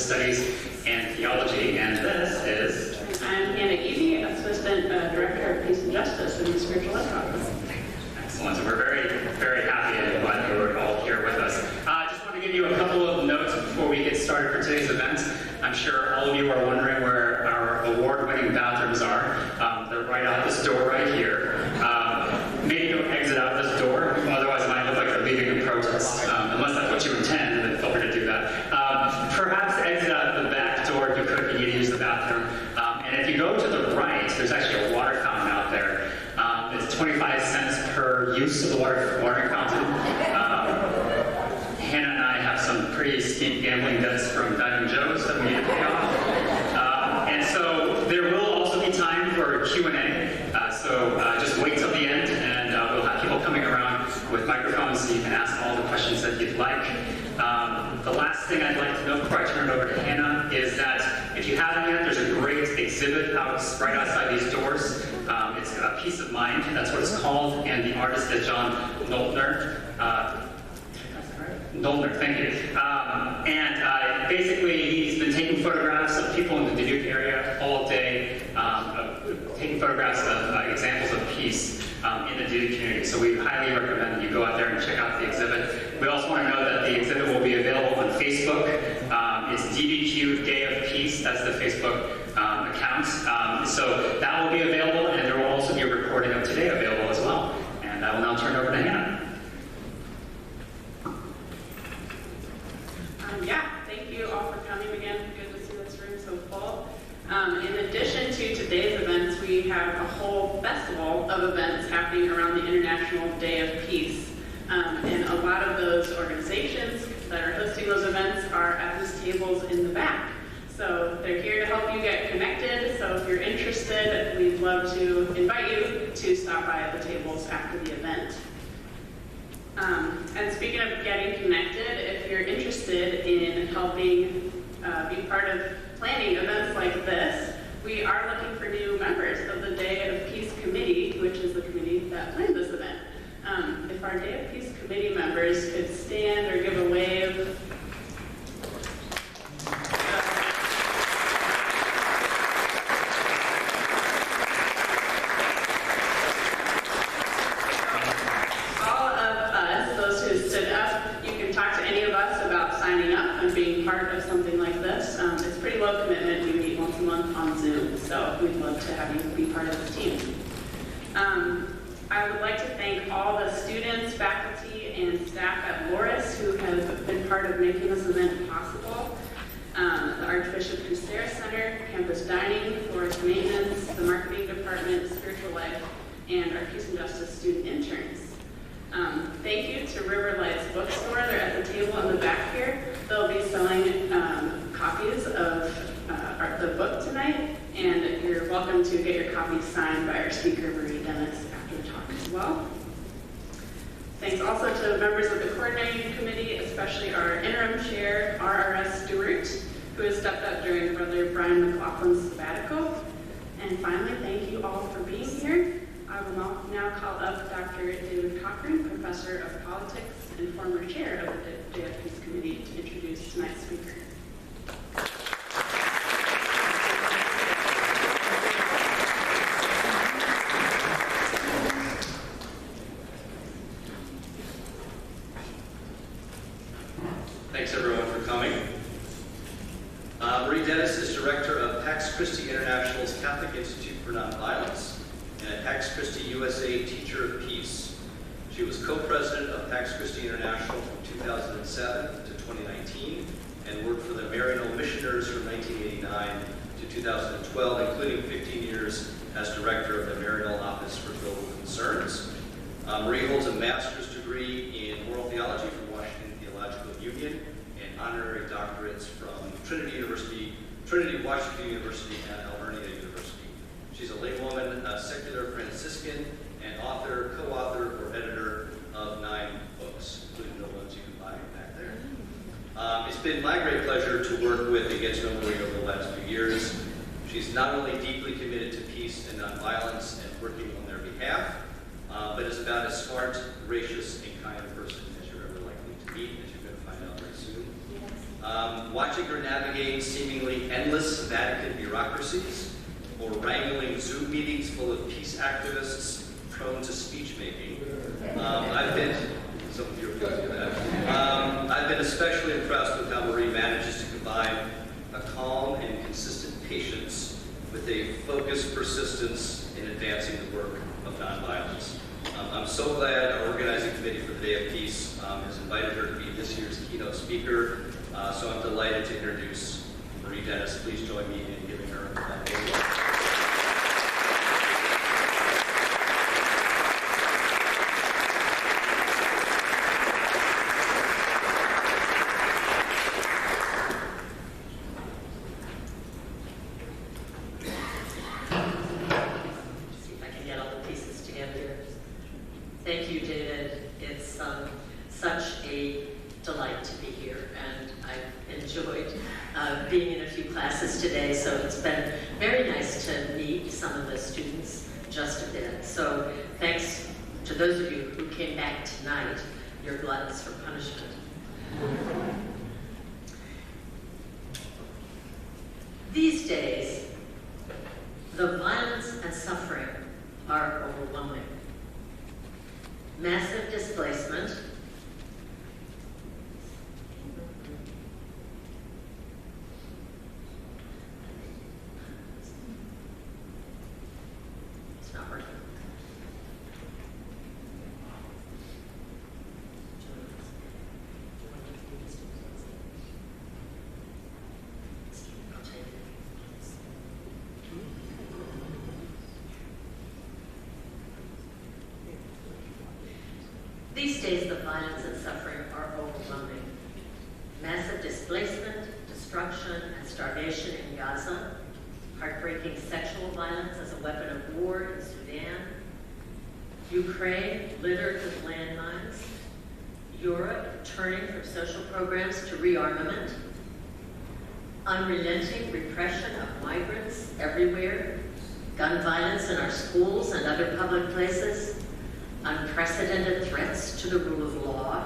Studies and Theology, and this is... I'm Hannah Evie, Assistant Director of Peace and Justice in the Spiritual Ed Office. Excellent. So we're very, very happy and glad that you're all here with us. I just want to give you a couple of notes before we get started for today's event. I'm sure all of you are wondering where our award-winning bathrooms are. They're right out this door right here. Maybe don't exit out this door, otherwise it might look like they're leaving a protest. Unless that's what you intend, then feel free to do that. Perhaps exit out the back door if you could, you need to use the bathroom. And if you go to the right, there's actually a water fountain out there. It's 25 cents per use of the watering fountain. Hannah and I have some pretty steep gambling debts from Diamond Joe's that we need to pay off. And so there will also be time for Q&A. So just wait till the end, and we'll have people coming around with microphones so you can ask all the questions that you'd like. The last thing I'd like to know before I turn it over to Hannah is that if you haven't yet, there's a great exhibit out right outside these doors. It's a Peace of Mind, that's what it's called, and the artist is John Noltner. Noltner, thank you. And basically, he's been taking photographs of people in the Dubuque area all day, taking photographs of examples of peace in the Dubuque community. So we highly recommend you go out there and check out the exhibit. We also want to know that the exhibit will be available on Facebook. It's DBQ Day of Peace. That's the Facebook account. So that will be available, and there will also be a recording of today available as well. And I will now turn it over to Hannah. Thank you all for coming again. Good to see this room so full. In addition to today's events, we have a whole festival of events happening around the International Day of Peace. And a lot of those organizations that are hosting those events are at these tables in the back. So they're here to help you get connected. So if you're interested, we'd love to invite you to stop by at the tables after the event. And speaking of getting connected, if you're interested in helping be part of planning events like this, we are looking for new members of the Day of Peace Committee, which is the committee that planned this event. If our Day of Peace Committee members could stand or give a wave. Part of something like this. It's pretty low commitment. We meet once a month on Zoom, so we'd love to have you be part of this team. I would like to thank all the students, faculty, and staff at Loras who have been part of making this event possible. The Archbishop Crucera Center, Campus Dining, Forest Maintenance, the Marketing Department, Spiritual Ed, and our Peace and Justice student interns. Thank you to River Lights Bookstore. They're at the table in the back here. They'll be selling copies of the book tonight, and you're welcome to get your copy signed by our speaker, Marie Dennis, after the talk as well. Thanks also to members of the coordinating committee, especially our interim chair, RRS Stewart, who has stepped up during Brother Brian McLaughlin's sabbatical. And finally, thank you all for being here. I will now call up Dr. David Cochran, Professor of Politics and former chair of the Day of Peace Committee, to introduce tonight's speaker. Thanks everyone for coming. Marie Dennis is director of Pax Christi International's Catholic Institute for Nonviolence and a Pax Christi USA Teacher of Peace. She was co-president of Pax Christi International from 2007 to 2019 and worked for the Maryknoll Missioners from 1989 to 2012, including 15 years as director of the Maryknoll Office for Global Concerns. Marie holds a master's degree in moral theology from Washington Theological Union and honorary doctorates from Trinity Washington University and Alvernia University. She's a laywoman, a secular Franciscan, and author, co-author, or editor of 9 books, including the ones you can buy back there. It's been my great pleasure to work with and get to know Marie over the last few years. She's not only deeply committed to peace and nonviolence and working on their behalf, but is about as smart, gracious, and kind a person as you're ever likely to meet, as you're going to find out very soon. Watching her navigate seemingly endless Vatican bureaucracies or wrangling Zoom meetings full of peace activists prone to speech making. Some of you are guilty of that. I've been especially impressed with how Marie manages to combine a calm and consistent patience with a focused persistence in advancing the work of nonviolence. I'm so glad our organizing committee for the Day of Peace has invited her to be this year's keynote speaker. So I'm delighted to introduce Marie Dennis. Please join me in giving her a welcome. Thank you, David. It's such a delight to be here, and I've enjoyed being in a few classes today, so it's been very nice to meet some of the students just a bit. So thanks to those of you who came back tonight. You're gluttons for punishment. These days, the violence and suffering are overwhelming. Massive displacement, it's not working. These days, the violence and suffering are overwhelming. Massive displacement, destruction, and starvation in Gaza, heartbreaking sexual violence as a weapon of war in Sudan, Ukraine littered with landmines, Europe turning from social programs to rearmament, unrelenting repression of migrants everywhere, gun violence in our schools and other public places, unprecedented threats to the rule of law,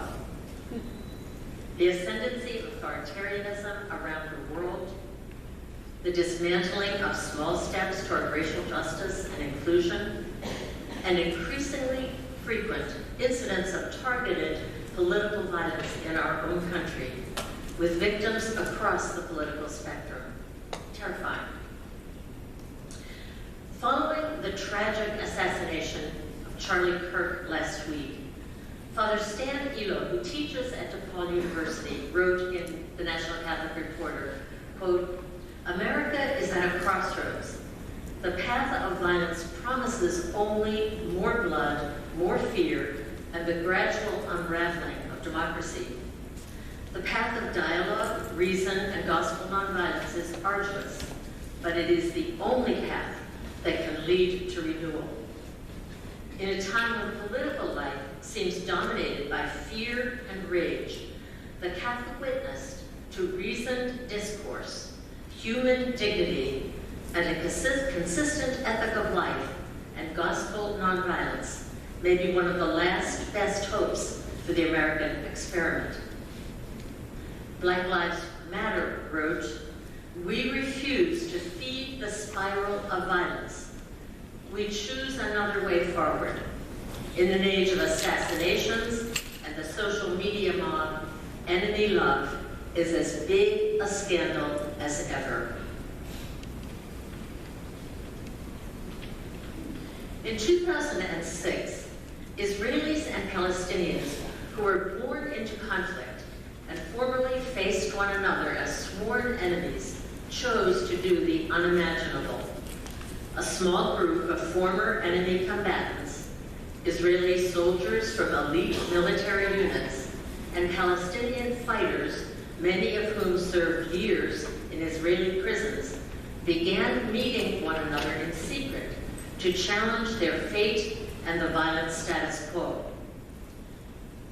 the ascendancy of authoritarianism around the world, the dismantling of small steps toward racial justice and inclusion, and increasingly frequent incidents of targeted political violence in our own country, with victims across the political spectrum. Terrifying. Following the tragic assassination Charlie Kirk last week, Father Stan Elo, who teaches at DePaul University, wrote in the National Catholic Reporter, quote, "America is at a crossroads. The path of violence promises only more blood, more fear, and the gradual unraveling of democracy. The path of dialogue, reason, and gospel nonviolence is arduous, but it is the only path that can lead to renewal. In a time when political life seems dominated by fear and rage, the Catholic witness to reasoned discourse, human dignity, and a consistent ethic of life and gospel nonviolence may be one of the last best hopes for the American experiment." Black Lives Matter wrote, "We refuse to feed the spiral of violence. We choose another way forward. In an age of assassinations and the social media mob, enemy love is as big a scandal as ever." In 2006, Israelis and Palestinians who were born into conflict and formerly faced one another as sworn enemies chose to do the unimaginable. A small group of former enemy combatants, Israeli soldiers from elite military units, and Palestinian fighters, many of whom served years in Israeli prisons, began meeting one another in secret to challenge their fate and the violent status quo.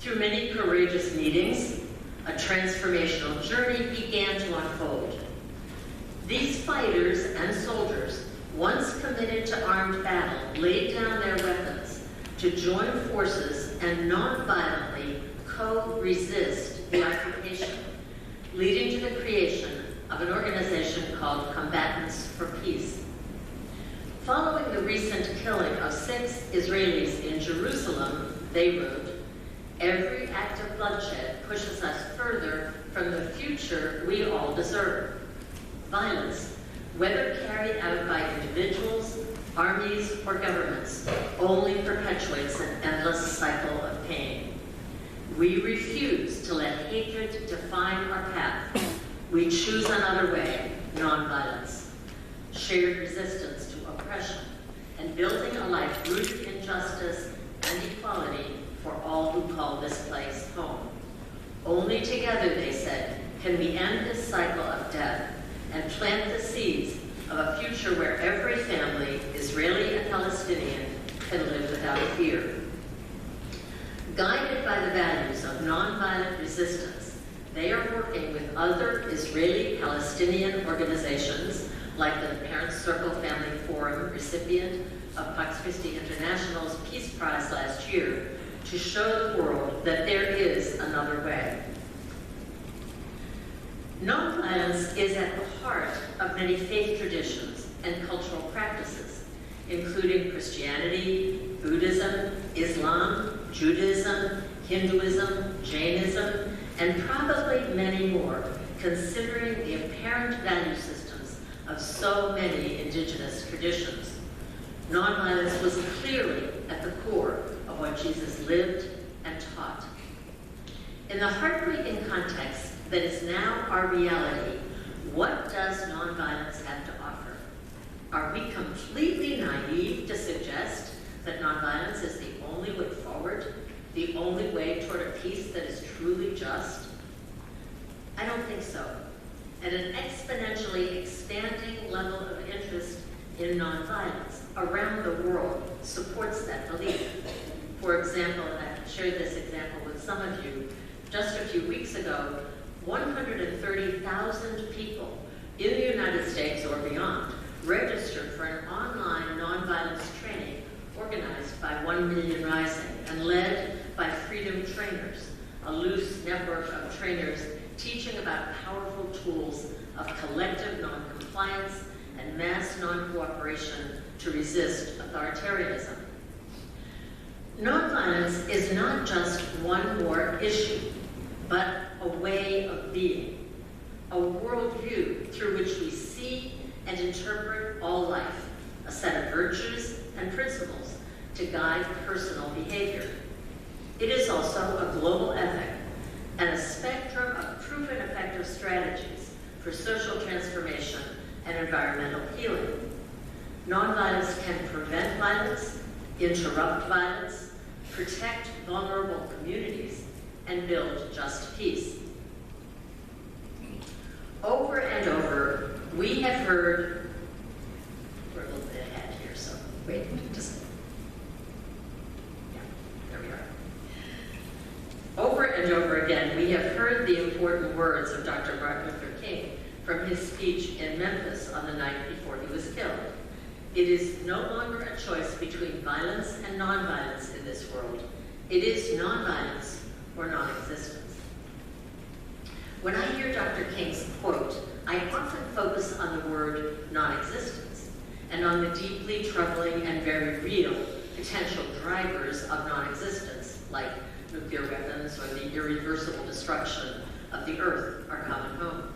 Through many courageous meetings, a transformational journey began to unfold. These fighters and soldiers, once committed to armed battle, laid down their weapons to join forces and non-violently co-resist the occupation, leading to the creation of an organization called Combatants for Peace. Following the recent killing of 6 Israelis in Jerusalem, they wrote, "Every act of bloodshed pushes us further from the future we all deserve. Violence, whether carried out by individuals, armies, or governments, only perpetuates an endless cycle of pain. We refuse to let hatred define our path. We choose another way, nonviolence, shared resistance to oppression, and building a life rooted in justice and equality for all who call this place home. Only together," they said, "can we end this cycle of death and plant the seeds of a future where every family, Israeli and Palestinian, can live without fear." Guided by the values of nonviolent resistance, they are working with other Israeli-Palestinian organizations, like the Parents Circle Family Forum, recipient of Pax Christi International's Peace Prize last year, to show the world that there is another way. Nonviolence is at the heart of many faith traditions and cultural practices, including Christianity, Buddhism, Islam, Judaism, Hinduism, Jainism, and probably many more, considering the apparent value systems of so many indigenous traditions. Nonviolence was clearly at the core of what Jesus lived and taught. In the heartbreaking context that is now our reality, what does nonviolence have to offer? Are we completely naive to suggest that nonviolence is the only way forward, the only way toward a peace that is truly just? I don't think so. And an exponentially expanding level of interest in nonviolence around the world supports that belief. For example, and I shared this example with some of you, just a few weeks ago, 130,000 people in the United States or beyond registered for an online nonviolence training organized by 1 Million Rising and led by Freedom Trainers, a loose network of trainers teaching about powerful tools of collective noncompliance and mass non-cooperation to resist authoritarianism. Nonviolence is not just one more issue, but a way of being, a worldview through which we see and interpret all life, a set of virtues and principles to guide personal behavior. It is also a global ethic and a spectrum of proven effective strategies for social transformation and environmental healing. Nonviolence can prevent violence, interrupt violence, protect vulnerable communities, and build just peace. Over and over, we have heard, we're a little bit ahead here, so wait, just, yeah, there we are. Over and over again, we have heard the important words of Dr. Martin Luther King from his speech in Memphis on the night before he was killed. It is no longer a choice between violence and nonviolence in this world. It is nonviolence or non-existence. When I hear Dr. King's quote, I often focus on the word non-existence and on the deeply troubling and very real potential drivers of non-existence, like nuclear weapons or the irreversible destruction of the earth, our common home.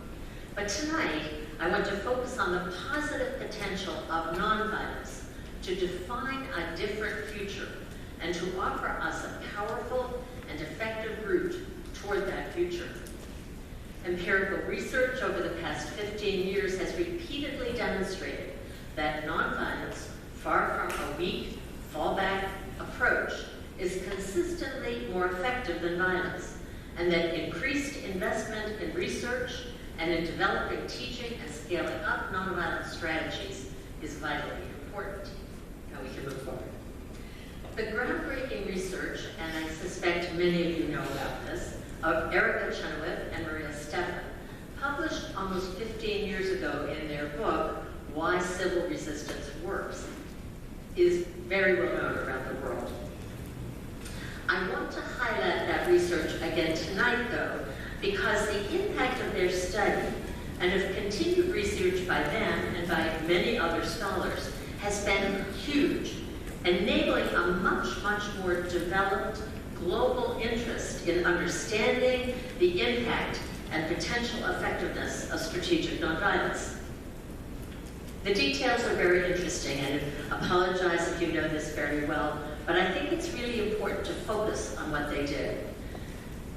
But tonight, I want to focus on the positive potential of nonviolence to define a different future and to offer us a powerful and effective route toward that future. Empirical research over the past 15 years has repeatedly demonstrated that nonviolence, far from a weak fallback approach, is consistently more effective than violence, and that increased investment in research and in developing, teaching, and scaling up nonviolent strategies is vitally important. Now we can move forward. The groundbreaking research, and I suspect many of you know about this, of Erica Chenoweth and Maria Stephan, published almost 15 years ago in their book, Why Civil Resistance Works, is very well known around the world. I want to highlight that research again tonight, though, because the impact of their study and of continued research by them and by many other scholars has been huge, enabling a much, much more developed global interest in understanding the impact and potential effectiveness of strategic nonviolence. The details are very interesting, and I apologize if you know this very well, but I think it's really important to focus on what they did.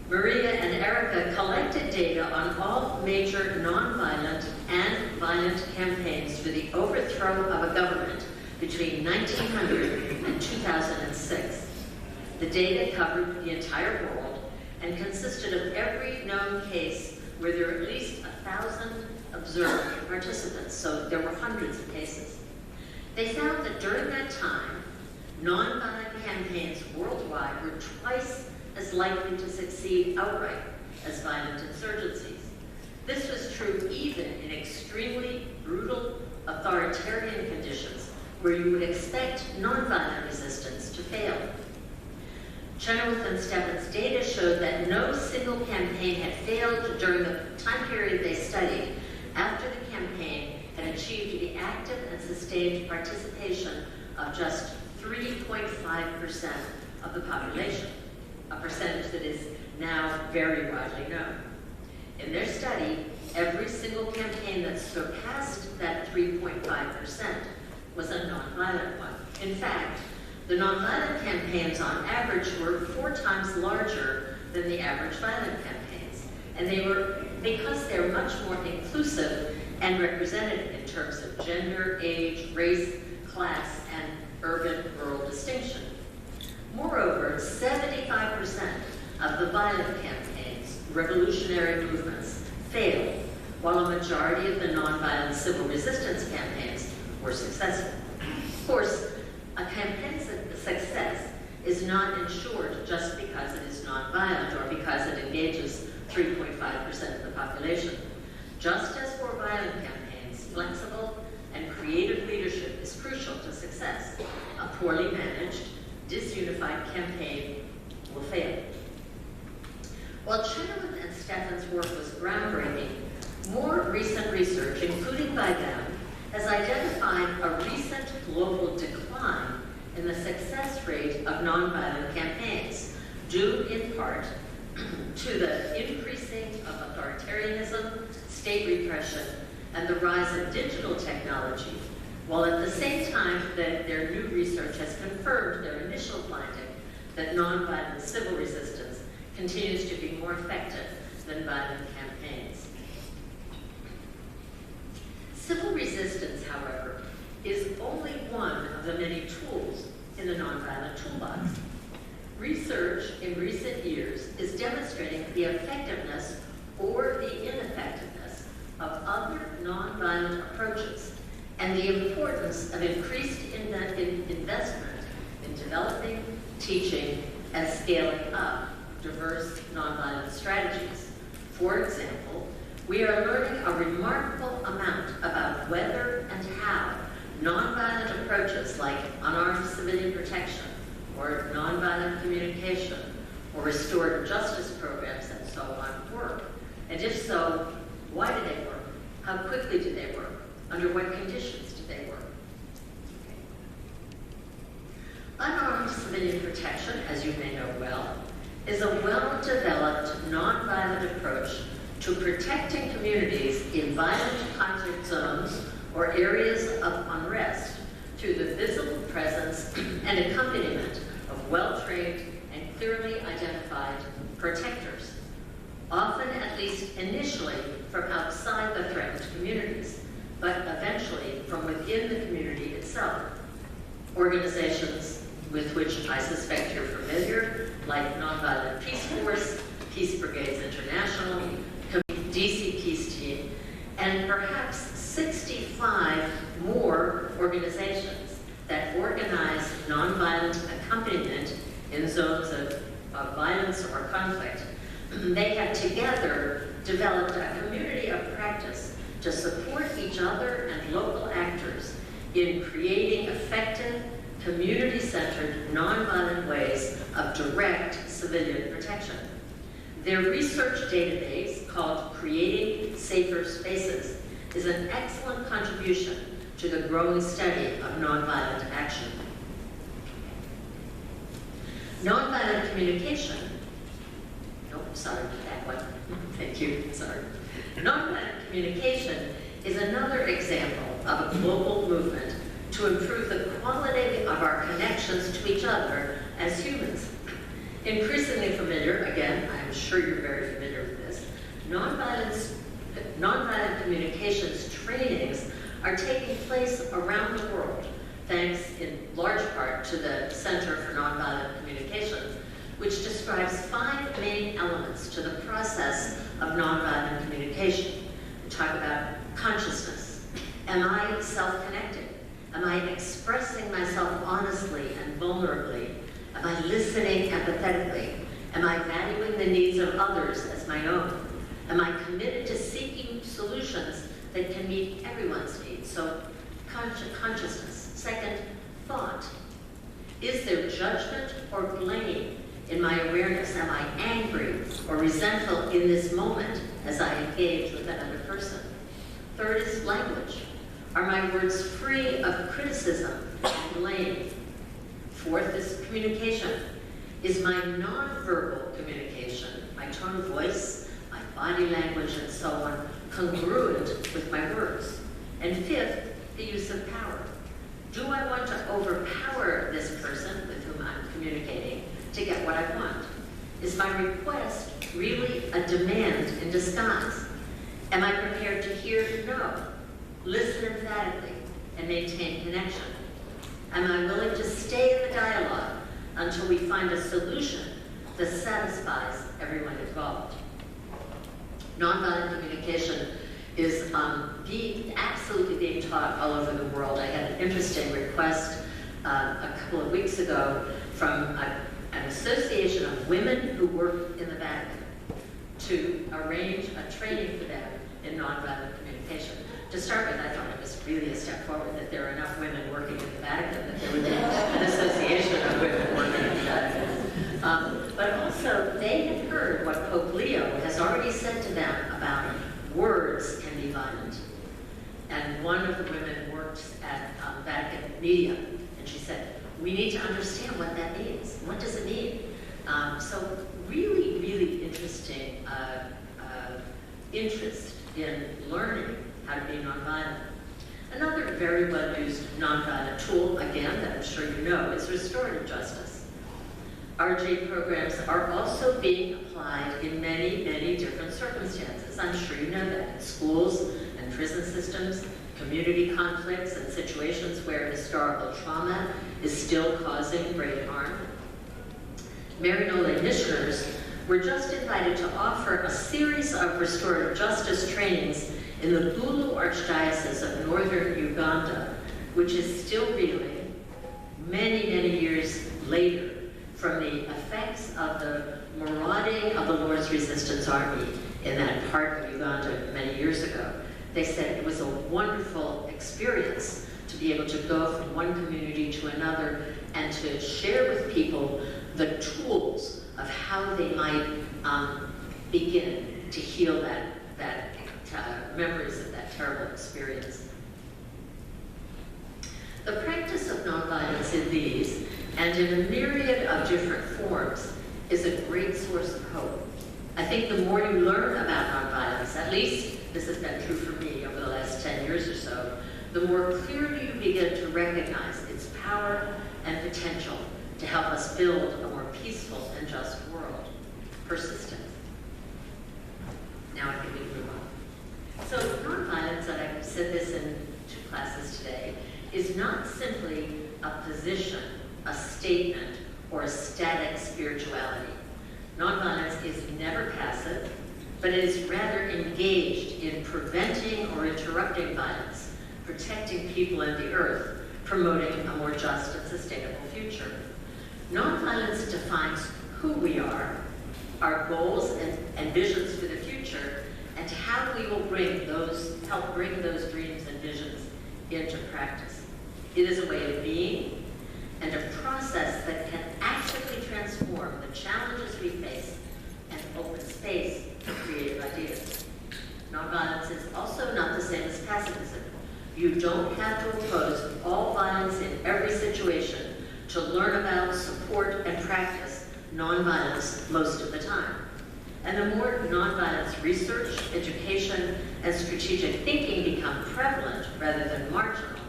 Maria and Erica collected data on all major nonviolent and violent campaigns for the overthrow of a government between 1900 and 2006. The data covered the entire world and consisted of every known case where there were at least 1,000 observed participants, so there were hundreds of cases. They found that during that time, nonviolent campaigns worldwide were twice as likely to succeed outright as violent insurgencies. This was true even in extremely brutal authoritarian conditions where you would expect nonviolent resistance to fail. Chenoweth and Stebbins' data showed that no single campaign had failed during the time period they studied after the campaign had achieved the active and sustained participation of just 3.5% of the population, a percentage that is now very widely known. In their study, every single campaign that surpassed that 3.5% was a nonviolent one. In fact, the nonviolent campaigns on average were 4 times larger than the average violent campaigns. And they were, because they're much more inclusive and representative in terms of gender, age, race, class, and urban-rural distinction. Moreover, 75% of the violent campaigns, revolutionary movements, failed, while a majority of the nonviolent civil resistance campaigns were successful. Of course, a campaign's success is not ensured just because it is nonviolent or because it engages 3.5% of the population. Just as for violent campaigns, flexible and creative leadership is crucial to success. A poorly managed, disunified campaign will fail. While Chenoweth and Steffen's work was groundbreaking, more recent research, including by them, has identified a recent global decline in the success rate of nonviolent campaigns, due in part to the increasing of authoritarianism, state repression, and the rise of digital technology, while at the same time that their new research has confirmed their initial finding that nonviolent civil resistance continues to be more effective than violent campaigns. Civil resistance, however, is only one of the many tools in the nonviolent toolbox. Research in recent years is demonstrating the effectiveness or the ineffectiveness of other nonviolent approaches and the importance of increased investment in developing, teaching, and scaling up diverse nonviolent strategies. For example, we are learning a remarkable amount about whether and how nonviolent approaches like unarmed civilian protection or nonviolent communication or restorative justice programs and so on work. And if so, why do they work? How quickly do they work? Under what conditions do they work? Unarmed civilian protection, as you may know well, is a well-developed nonviolent approach to protecting communities in violent conflict zones or areas of unrest through the visible presence and accompaniment of well-trained and clearly identified protectors, often, at least initially, from outside the threatened communities, but eventually from within the community itself. Organizations with which I suspect you're familiar, like Nonviolent Peace Force, Peace Brigades International, DC Peace Team, and perhaps 65 more organizations that organize nonviolent accompaniment in zones of violence or conflict. They have together developed a community of practice to support each other and local actors in creating effective, community-centered, nonviolent ways of direct civilian protection. Their research database, called Creating Safer Spaces, is an excellent contribution to the growing study of nonviolent action. Nonviolent communication, that one. Thank you, sorry. Nonviolent communication is another example of a global movement to improve the quality of our connections to each other as humans. Increasingly familiar, again, I'm sure you're very familiar with this, nonviolent communications trainings are taking place around the world, thanks in large part to the Center for Nonviolent Communications, which describes 5 main elements to the process of nonviolent communication. We talk about consciousness. Am I self-connected? Am I expressing myself honestly and vulnerably? Am I listening empathetically? Am I valuing the needs of others as my own? Am I committed to seeking solutions that can meet everyone's needs? So, consciousness. Second, thought. Is there judgment or blame in my awareness? Am I angry or resentful in this moment as I engage with another person? Third is language. Are my words free of criticism and blame? Fourth is communication. Is my nonverbal communication, my tone of voice, my body language, and so on, congruent with my words? And fifth, the use of power. Do I want to overpower this person with whom I'm communicating to get what I want? Is my request really a demand in disguise? Am I prepared to hear no, listen emphatically, and maintain connection? Am I willing to stay in the dialogue until we find a solution that satisfies everyone involved? Nonviolent communication is absolutely being taught all over the world. I had an interesting request a couple of weeks ago from an association of women who work in the Vatican to arrange a training for them in nonviolent communication. To start with, I thought it was really a step forward that there are enough women working in the Vatican that there would be an association of women working in the Vatican. But also, they had heard what Pope Leo has already said to them about words can be violent. And one of the women worked at Vatican Media, and she said, we need to understand what that means. What does it mean? So really, really interesting interest in learning how to be nonviolent. Another very well-used nonviolent tool, again, that I'm sure you know, is restorative justice. RJ programs are also being applied in many, many different circumstances. I'm sure you know that. In schools and prison systems, community conflicts, and situations where historical trauma is still causing great harm. Maryknoll Missioners were just invited to offer a series of restorative justice trainings in the Bulu Archdiocese of northern Uganda, which is still reeling many, many years later from the effects of the marauding of the Loras Resistance Army in that part of Uganda many years ago. They said it was a wonderful experience to be able to go from one community to another and to share with people the tools of how they might begin to heal that memories of that terrible experience. The practice of nonviolence in these, and in a myriad of different forms, is a great source of hope. I think the more you learn about nonviolence, at least this has been true for me over the last 10 years or so, the more clearly you begin to recognize its power and potential to help us build a more peaceful and just world. Persistence. Now I think we can move on. So nonviolence, and I've said this in 2 classes today, is not simply a position, a statement, or a static spirituality. Nonviolence is never passive, but it is rather engaged in preventing or interrupting violence, protecting people and the earth, promoting a more just and sustainable future. Nonviolence defines who we are, our goals and visions for the future, and how we will help bring those dreams and visions into practice. It is a way of being and a process that can actively transform the challenges we face and open space nonviolence is also not the same as pacifism. You don't have to oppose all violence in every situation to learn about, support, and practice nonviolence most of the time. And the more nonviolence research, education, and strategic thinking become prevalent rather than marginal,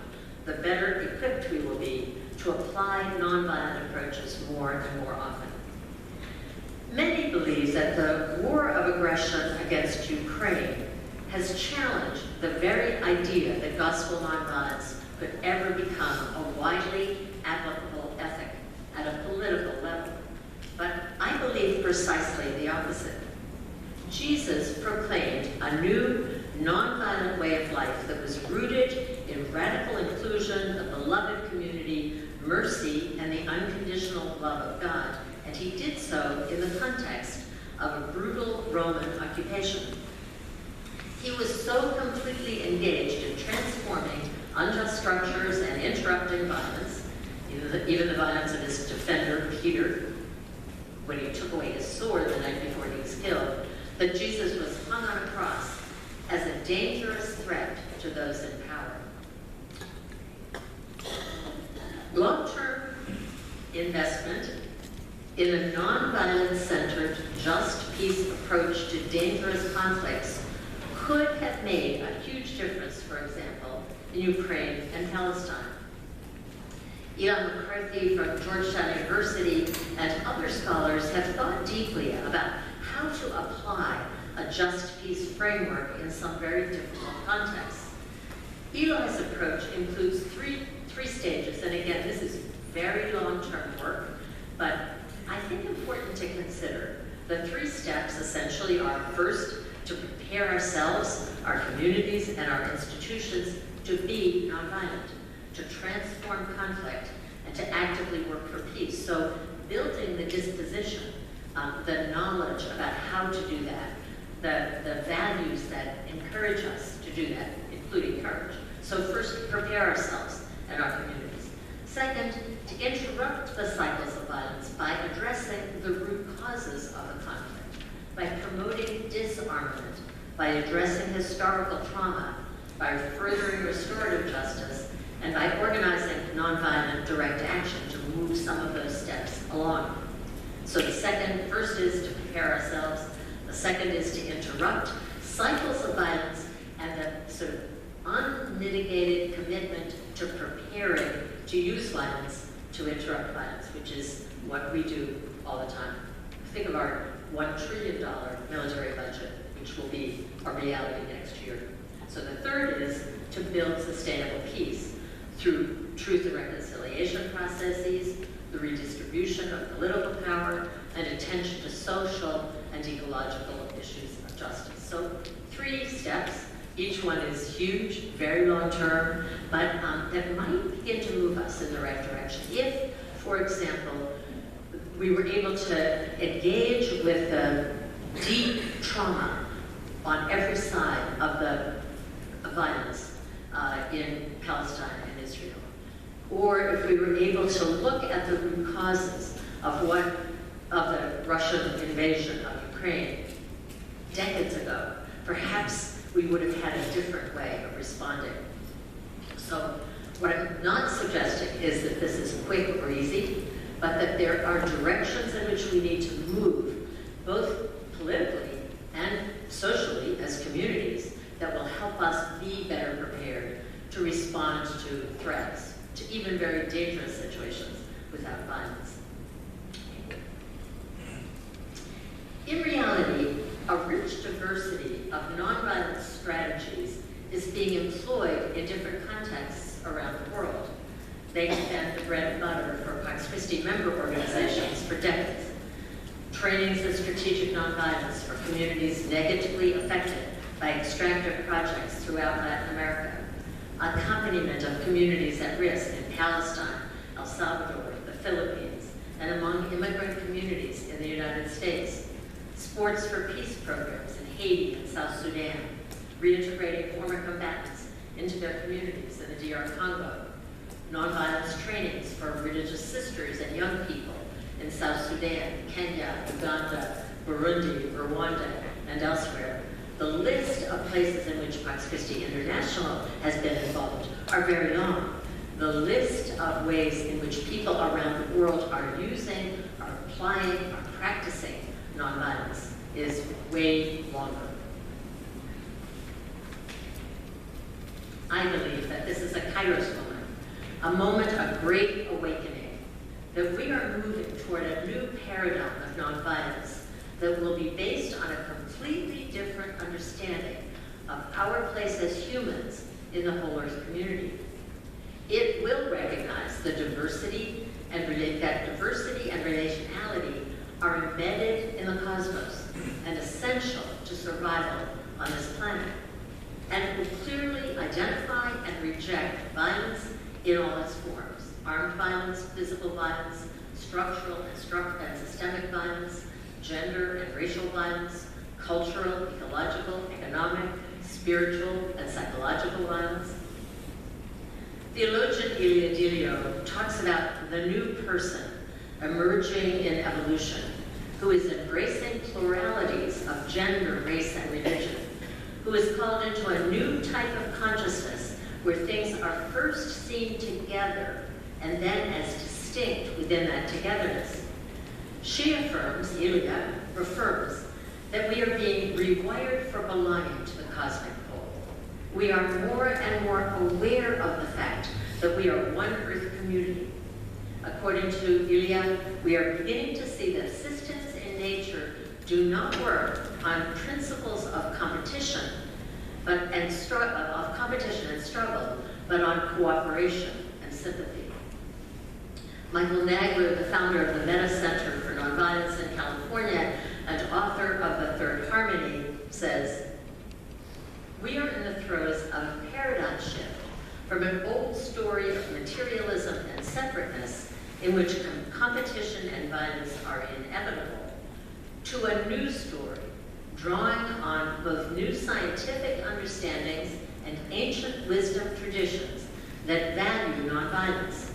the better equipped we will be to apply nonviolent approaches more and more often. Many believe that the war of aggression against Ukraine has challenged the very idea that gospel nonviolence could ever become a widely applicable ethic at a political level. But I believe precisely the opposite. Jesus proclaimed a new, nonviolent way of life that was rooted in radical inclusion, the beloved community, mercy, and the unconditional love of God. And he did so in the context of a brutal Roman occupation. He was so completely engaged in transforming unjust structures and interrupting violence, even the violence of his defender, Peter, when he took away his sword the night before he was killed, that Jesus was hung on a cross as a dangerous threat to those in power. Long-term investment in a nonviolence-centered, just peace approach to dangerous conflicts could have made a huge difference, for example, in Ukraine and Palestine. Eli McCarthy from Georgetown University and other scholars have thought deeply about how to apply a just peace framework in some very difficult contexts. Eli's approach includes three stages, and again, this is very long-term work, but I think important to consider. The 3 steps essentially are: first, to prepare ourselves, our communities, and our institutions to be nonviolent, to transform conflict, and to actively work for peace. So building the disposition, the knowledge about how to do that, the values that encourage us to do that, including courage. So first, prepare ourselves and our communities. Second, to interrupt the cycles of violence by addressing the root causes of the conflict, by promoting disarmament, by addressing historical trauma, by furthering restorative justice, and by organizing nonviolent direct action to move some of those steps along. So first is to prepare ourselves. The second is to interrupt cycles of violence, and the sort of unmitigated commitment to preparing to use violence to interrupt violence, which is what we do all the time. Think of our $1 trillion military budget, which will be a reality next year. So the third is to build sustainable peace through truth and reconciliation processes, the redistribution of political power, and attention to social and ecological issues of justice. So 3 steps. Each one is huge, very long term, but that might begin to move us in the right direction. If, for example, we were able to engage with the deep trauma on every side of the violence in Palestine and Israel, or if we were able to look at the root causes of the Russian invasion of Ukraine decades ago, perhaps we would have had a different way of responding. So what I'm not suggesting is that this is quick or easy, but that there are directions in which we need to move, both politically and socially as communities, that will help us be better prepared to respond to threats, to even very dangerous situations without violence. In reality, a rich diversity of nonviolent strategies is being employed in different contexts around the world. They have been the bread and butter for Pax Christi member organizations for decades. Trainings in strategic nonviolence for communities negatively affected by extractive projects throughout Latin America. Accompaniment of communities at risk in Palestine, El Salvador, the Philippines, and among immigrant communities in the United States. Sports for Peace programs in Haiti and South Sudan, reintegrating former combatants into their communities in the DR Congo. Nonviolence trainings for religious sisters and young people in South Sudan, Kenya, Uganda, Burundi, Rwanda, and elsewhere. The list of places in which Pax Christi International has been involved are very long. The list of ways in which people around the world are using, are applying, are practicing nonviolence is way longer. I believe that this is a kairos moment, a moment of great awakening, that we are moving toward a new paradigm of nonviolence that will be based on a completely different understanding of our place as humans in the whole Earth community. It will recognize the diversity and that diversity and relationality are embedded in the cosmos and essential to survival on this planet, and it will clearly identify and reject violence in all its forms: armed violence, physical violence, structural and systemic violence, gender and racial violence, cultural, ecological, economic, spiritual, and psychological violence. Theologian Elia Dilio talks about the new person emerging in evolution, who is embracing pluralities of gender, race, and religion, who is called into a new type of consciousness where things are first seen together and then as distinct within that togetherness. She affirms, Elia affirms, that we are being rewired for belonging to the cosmic whole. We are more and more aware of the fact that we are one Earth community. According to Elia, we are beginning to see that systems in nature do not work on principles of competition, and struggle, but on cooperation and sympathy. Michael Nagler, the founder of the Meta Center for Nonviolence in California and author of The Third Harmony, says, "We are in the throes of a paradigm shift from an old story of materialism and separateness in which competition and violence are inevitable, to a new story, drawing on both new scientific understandings and ancient wisdom traditions that value nonviolence.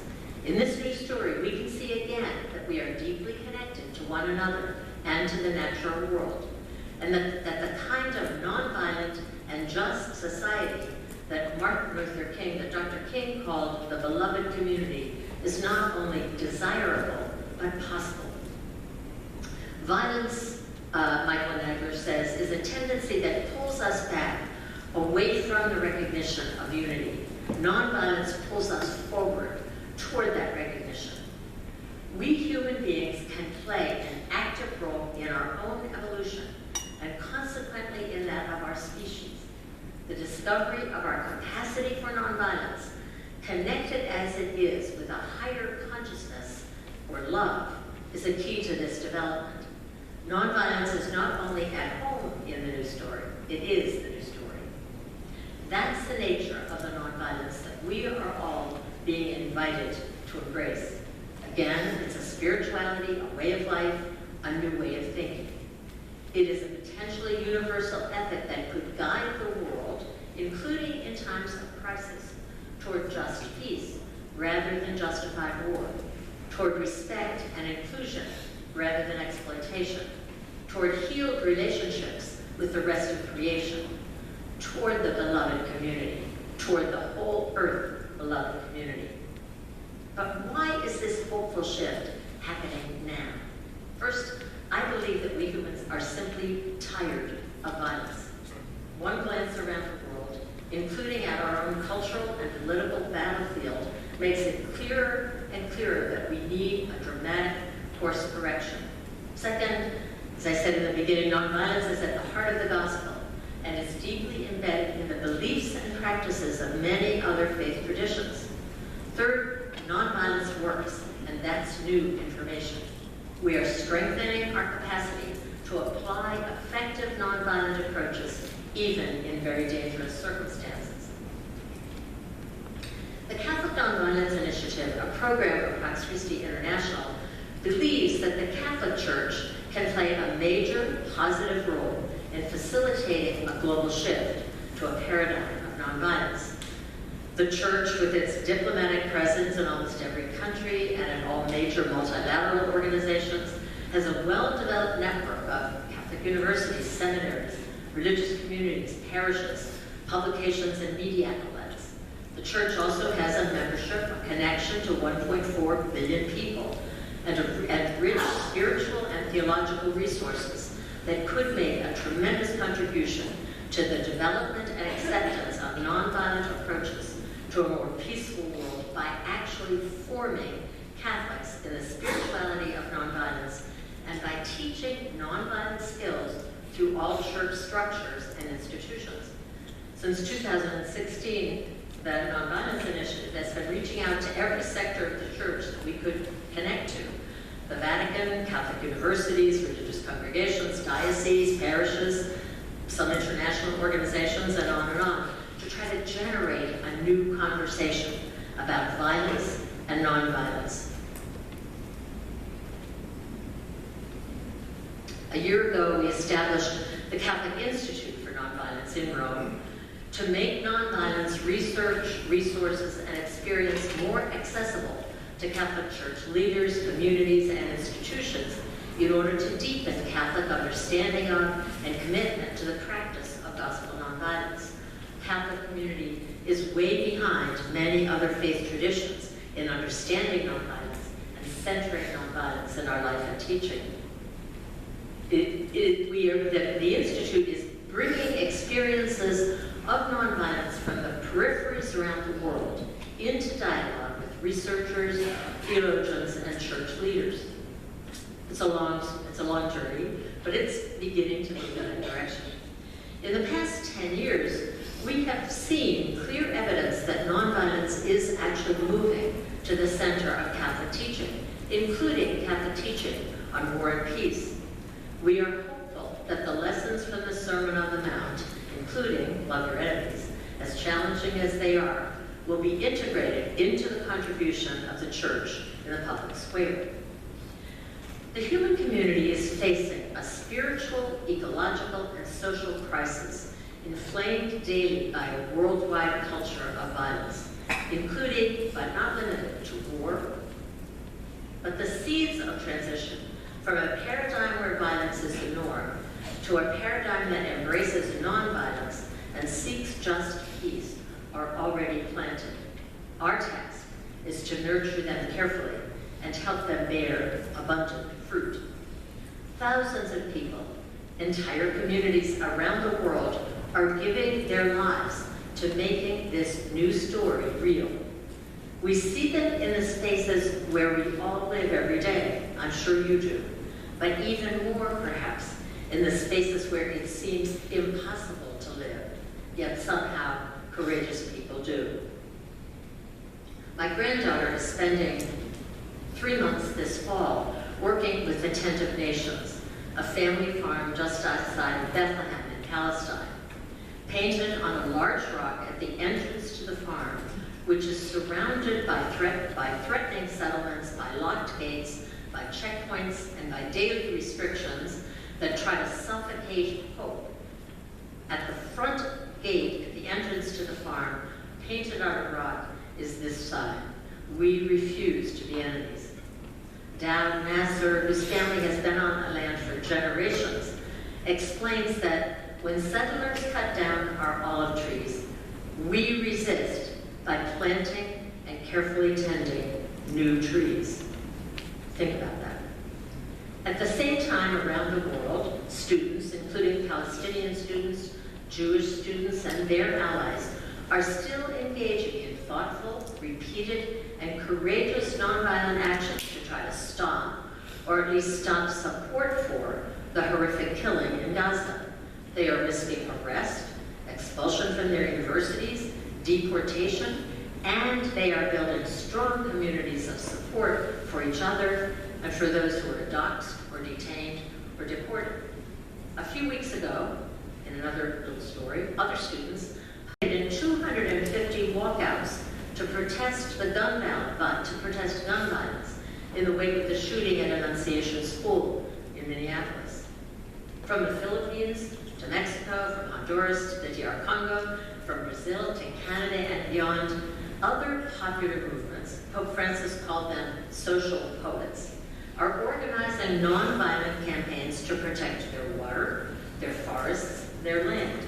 In this new story, we can see again that we are deeply connected to one another and to the natural world, and that the kind of nonviolent and just society that that Dr. King called the beloved community is not only desirable, but possible." Violence, Michael Nagler says, is a tendency that pulls us back away from the recognition of unity. Nonviolence pulls us forward toward that recognition. We human beings can play an active role in our own evolution and consequently in that of our species. The discovery of our capacity for nonviolence, connected as it is with a higher consciousness or love, is a key to this development. Nonviolence is not only at home in the new story, it is the new story. That's the nature of the nonviolence that we are all being invited to embrace. Again, it's a spirituality, a way of life, a new way of thinking. It is a potentially universal ethic that could guide the world, including in times of crisis, toward just peace rather than justified war, toward respect and inclusion rather than exploitation, toward healed relationships with the rest of creation, toward the beloved community, toward the whole Earth beloved community. But why is this hopeful shift happening now? First, I believe that we humans are simply tired of violence. One glance around the world, including at our own cultural and political battlefield, makes it clearer and clearer that we need a dramatic course correction. Second, as I said in the beginning, nonviolence is at the heart of the gospel and is deeply embedded in the beliefs and practices of many other faith traditions. Third, nonviolence works, and that's new information. We are strengthening our capacity to apply effective nonviolent approaches, even in very dangerous circumstances. The Catholic Nonviolence Initiative, a program of Pax Christi International, believes that the Catholic Church can play a major positive role in facilitating a global shift to a paradigm of nonviolence. The Church, with its diplomatic presence in almost every country and in all major multilateral organizations, has a well-developed network of Catholic universities, seminaries, religious communities, parishes, publications, and media outlets. The church also has a membership, a connection to 1.4 billion people, and rich spiritual and theological resources that could make a tremendous contribution to the development and acceptance of nonviolent approaches to a more peaceful world by actually forming Catholics in the spirituality of nonviolence and by teaching nonviolent skills through all church structures and institutions. Since 2016, the Nonviolence Initiative has been reaching out to every sector of the church that we could connect to. The Vatican, Catholic universities, religious congregations, dioceses, parishes, some international organizations, and on, to try to generate a new conversation about violence and nonviolence. A year ago, we established the Catholic Institute for Nonviolence in Rome to make nonviolence research, resources, and experience more accessible to Catholic Church leaders, communities, and institutions in order to deepen Catholic understanding of and commitment to the practice of gospel nonviolence. Catholic community is way behind many other faith traditions in understanding nonviolence and centering nonviolence in our life and teaching. The Institute is bringing experiences of nonviolence from the peripheries around the world into dialogue with researchers, theologians, and church leaders. It's a long journey, but it's beginning to move in that direction. In the past 10 years, we have seen clear evidence that nonviolence is actually moving to the center of Catholic teaching, including Catholic teaching on war and peace. We are hopeful that the lessons from the Sermon on the Mount, including love your enemies, as challenging as they are, will be integrated into the contribution of the Church in the public square. The human community is facing a spiritual, ecological, and social crisis inflamed daily by a worldwide culture of violence, including, but not limited to, war. But the seeds of transition from a paradigm where violence is the norm to a paradigm that embraces nonviolence and seeks just peace are already planted. Our task is to nurture them carefully and help them bear abundant fruit. Thousands of people, entire communities around the world, are giving their lives to making this new story real. We see them in the spaces where we all live every day. I'm sure you do. But even more, perhaps, in the spaces where it seems impossible to live, yet somehow courageous people do. My granddaughter is spending 3 months this fall working with the Tent of Nations, a family farm just outside of Bethlehem in Palestine, painted on a large rock at the entrance to the farm, which is surrounded by threatening settlements, by locked gates, by checkpoints, and by daily restrictions that try to suffocate hope. At the front gate, at the entrance to the farm, painted on a rock, is this sign: "We refuse to be enemies." Dad Nasser, whose family has been on the land for generations, explains that when settlers cut down our olive trees, we resist by planting and carefully tending new trees. Think about that. At the same time, around the world, students, including Palestinian students, Jewish students, and their allies, are still engaging in thoughtful, repeated, and courageous nonviolent actions to try to stop, or at least stop support for, the horrific killing in Gaza. They are risking arrest, expulsion from their universities, deportation, and they are building strong communities of support for each other and for those who are doxxed or detained or deported. A few weeks ago, in another little story, other students did 250 walkouts to protest gun violence in the wake of the shooting at Annunciation School in Minneapolis. From the Philippines to Mexico, from Honduras to the DR Congo, from Brazil to Canada and beyond, other popular movements, Pope Francis called them social poets, are organizing nonviolent campaigns to protect their water, their forests, their land.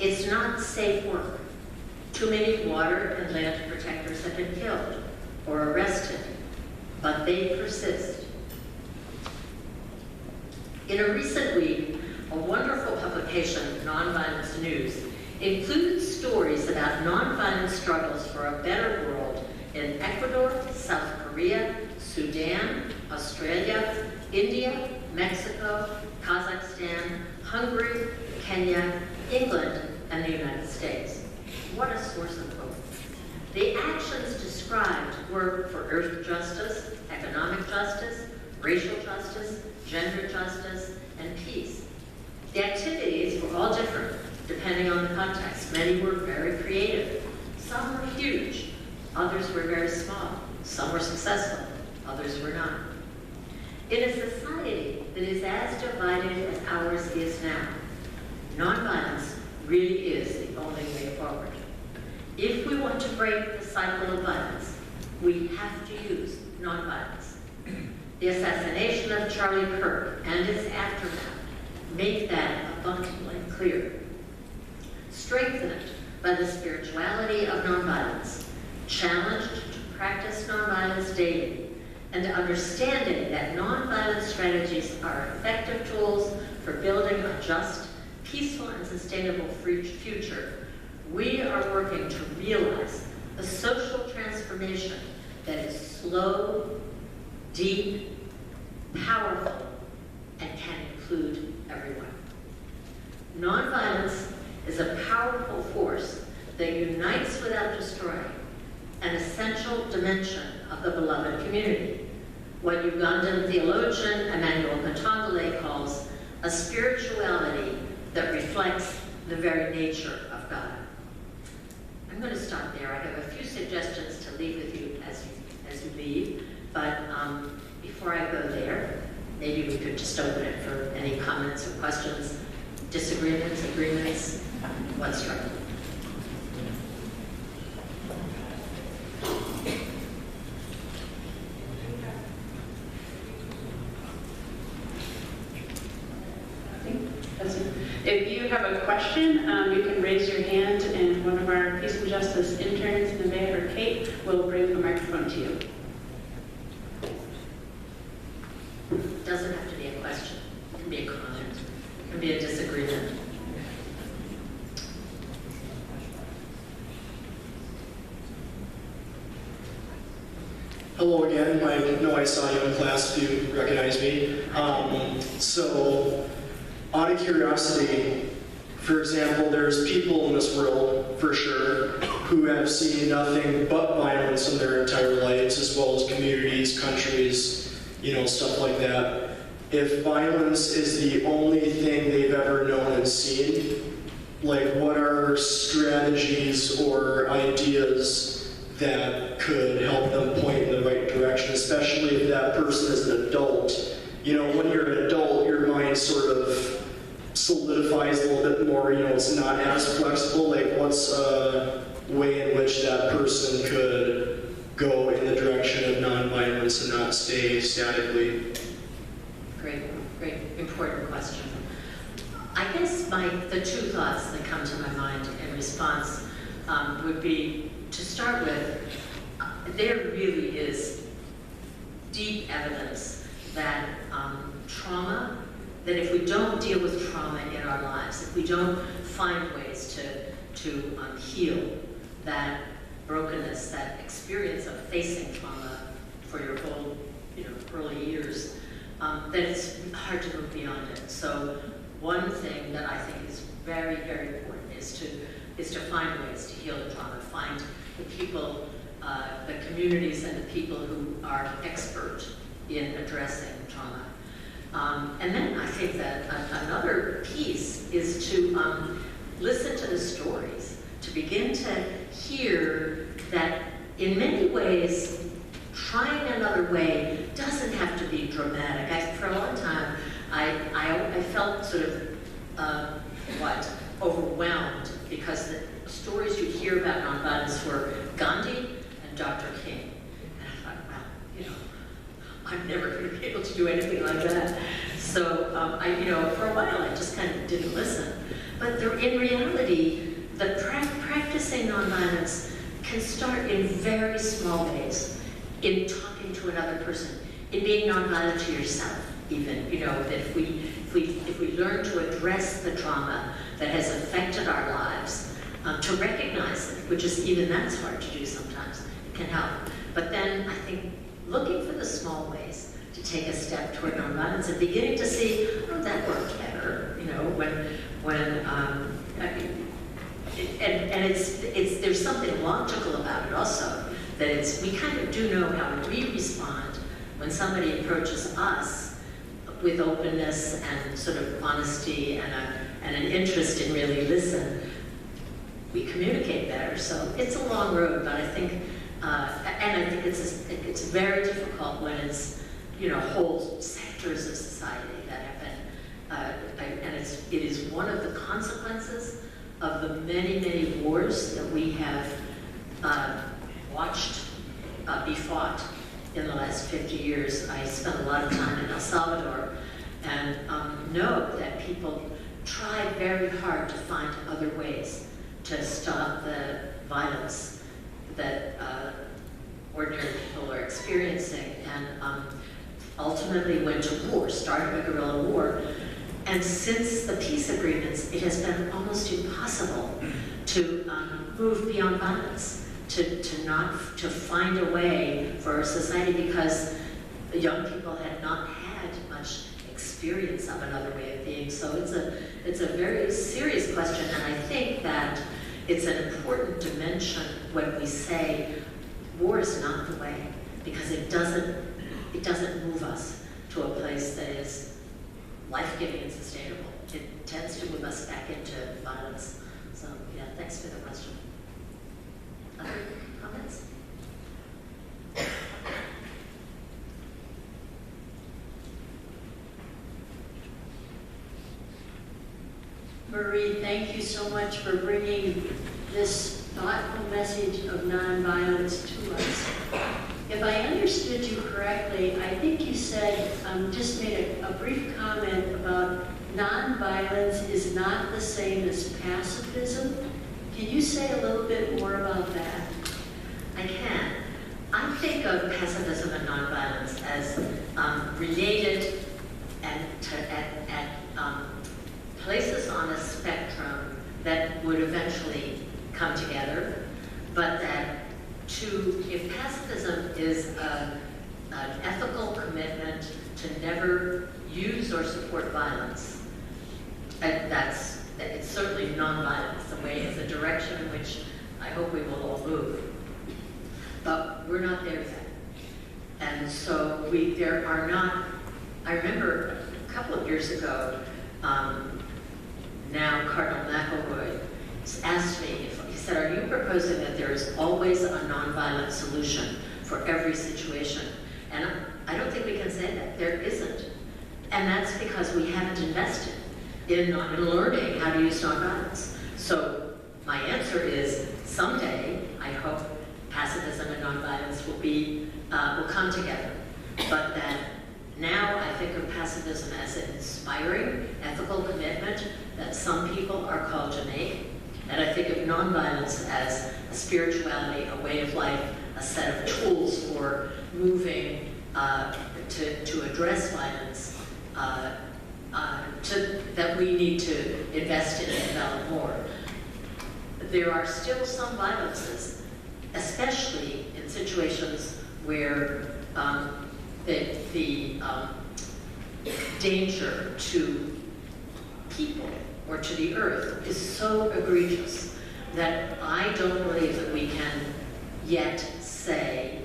It's not safe work. Too many water and land protectors have been killed or arrested, but they persist. In a recent week, a wonderful publication, Nonviolence News, includes stories about nonviolent struggles for a better world in Ecuador, South Korea, Sudan, Australia, India, Mexico, Kazakhstan, Hungary, Kenya, England, and the United States. What a source of hope. The actions described were for earth justice, economic justice, racial justice, gender justice, and peace. The activities were all different, depending on the context. Many were very creative. Some were huge. Others were very small. Some were successful. Others were not. In a society that is as divided as ours is now, nonviolence really is the only way forward. If we want to break the cycle of violence, we have to use nonviolence. The assassination of Charlie Kirk and its aftermath make that abundantly clear. Strengthened by the spirituality of nonviolence, challenged to practice nonviolence daily, and understanding that nonviolent strategies are effective tools for building a just, peaceful, and sustainable future, we are working to realize a social transformation that is slow, deep, powerful, and can include everyone. Nonviolence is a powerful force that unites without destroying, an essential dimension of the beloved community, what Ugandan theologian Emmanuel Katongole calls a spirituality that reflects the very nature of God. I'm going to stop there. I have a few suggestions to leave with you as you leave, but before I go there, maybe we could just open it for any comments or questions, disagreements, agreements, what's right. If you have a question, you can raise your hand and one of our Peace and Justice interns, Nevaeh or Kate, will bring a microphone to you. It doesn't have to be a question. It can be a comment. It can be a disagreement. Hello again. I know I saw you in class if you recognize me. So, out of curiosity, for example, there's people in this world, for sure, who have seen nothing but violence in their entire lives, as well as communities, countries, stuff like that. If violence is the only thing they've ever known and seen, like what are strategies or ideas that could help them point in the right direction, especially if that person is an adult? When you're an adult, your mind sort of solidifies a little bit more, it's not as flexible. Like, what's a way in which that person could go in the direction of nonviolence and not stay statically? Great, important question. I guess the two thoughts that come to my mind in response would be, to start with, there really is deep evidence that trauma, that if we don't deal with trauma in our lives, if we don't find ways to heal that brokenness, that experience of facing trauma for your whole early years, then it's hard to move beyond it. So one thing that I think is very, very important is to find ways to heal the trauma, find the people, the communities and the people who are expert in addressing trauma. And then I think that another piece is to listen to the stories, to begin to hear that in many ways, trying another way doesn't have to be dramatic. For a long time, I felt sort of, overwhelmed, because the stories you hear about nonviolence were Gandhi and Dr. King. And I thought, well, I'm never going to be able to do anything like that. So, for a while, I just kind of didn't listen. But in reality, practicing nonviolence can start in very small ways, in talking to another person, in being nonviolent to yourself, even. You know, that if we learn to address the trauma that has affected our lives, to recognize it, which is even that's hard to do sometimes, it can help. But then I think looking for the small ways to take a step toward nonviolence and beginning to see, oh, that worked better, you know, there's something logical about it also, that we kind of do know how we respond when somebody approaches us with openness and sort of honesty and an interest in really listen. We communicate better. So it's a long road, but I think, and I think it's very difficult when it's, you know, whole sectors of society that have been, and it is one of the consequences of the many, many wars that we have watched be fought in the last 50 years. I spent a lot of time in El Salvador and know that people try very hard to find other ways to stop the violence that ordinary people are experiencing, and ultimately went to war, started a guerrilla war. And since the peace agreements, it has been almost impossible to move beyond violence, to find a way for our society, because the young people had not had much experience of another way of being. So it's a very serious question, and I think that it's an important dimension when we say war is not the way, because it doesn't move us to a place that is life-giving and sustainable. It tends to move us back into violence. So yeah, thanks for the question. Other comments? Marie, thank you so much for bringing this thoughtful message of nonviolence to us. If I understood you correctly, I think you said, just made a brief comment about nonviolence is not the same as pacifism. Can you say a little bit more about that? I can. I think of pacifism and nonviolence as related and at places on a spectrum that would eventually come together, but that if pacifism is an ethical commitment to never use or support violence, and it's certainly nonviolence, it's a direction in which I hope we will all move. But we're not there yet. And so there are not, I remember a couple of years ago, now Cardinal McElroy asked me, he said, are you proposing that there is always a nonviolent solution for every situation? And I don't think we can say that. There isn't. And that's because we haven't invested in learning how to use nonviolence. So my answer is, someday, I hope pacifism and nonviolence will come together. But that now I think of pacifism as an inspiring, ethical commitment that some people are called to make. And I think of nonviolence as a spirituality, a way of life, a set of tools for moving to address violence that we need to invest in and develop more. There are still some violences, especially in situations where the danger to people or to the earth is so egregious that I don't believe that we can yet say,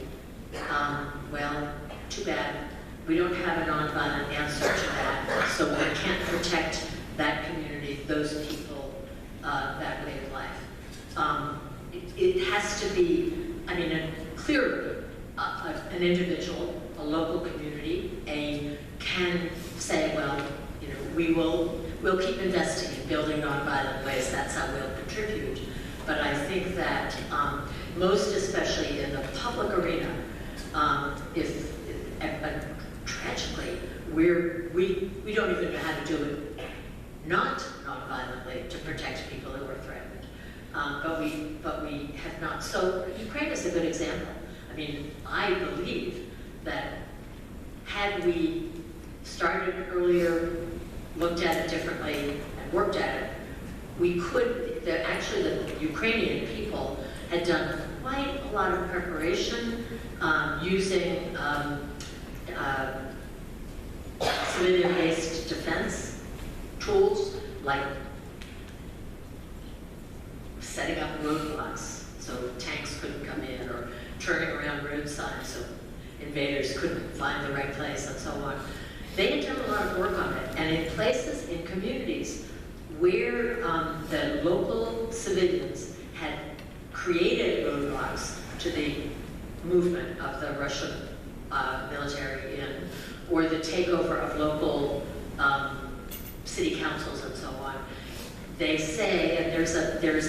well, too bad, we don't have a nonviolent answer to that, so we can't protect that community, those people, that way of life. It has to be, I mean, clearly, an individual, a local community, can say, well, you know, we'll keep investing in building nonviolent ways. That's how we'll contribute. But I think that most especially in the public arena, tragically, we don't even know how to do it not nonviolently to protect people who are threatened. But we have not. So Ukraine is a good example. I mean, I believe that had we started earlier, looked at it differently, and worked at it, we could, actually the Ukrainian people had done quite a lot of preparation using civilian-based defense tools like setting up roadblocks so tanks couldn't come in, or turning around road signs so invaders couldn't find the right place, and so on. They had done a lot of work on it, and in places, in communities, where the local civilians had created roadblocks to the movement of the Russian military in, or the takeover of local city councils and so on, they say, and there's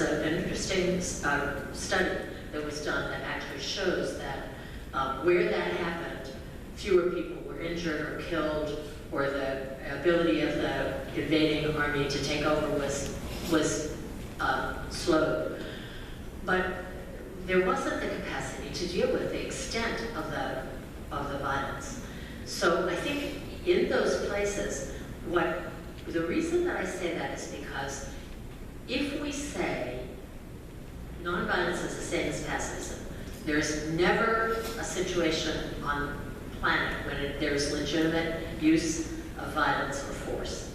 an interesting study that was done that actually shows that where that happened, fewer people were injured or killed, or the ability of the invading army to take over was slowed. But there wasn't the capacity to deal with the extent of the violence. So I think in those places, the reason that I say that is because if we say nonviolence is the same as pacifism, there's never a situation on the planet when there's legitimate use of violence or force.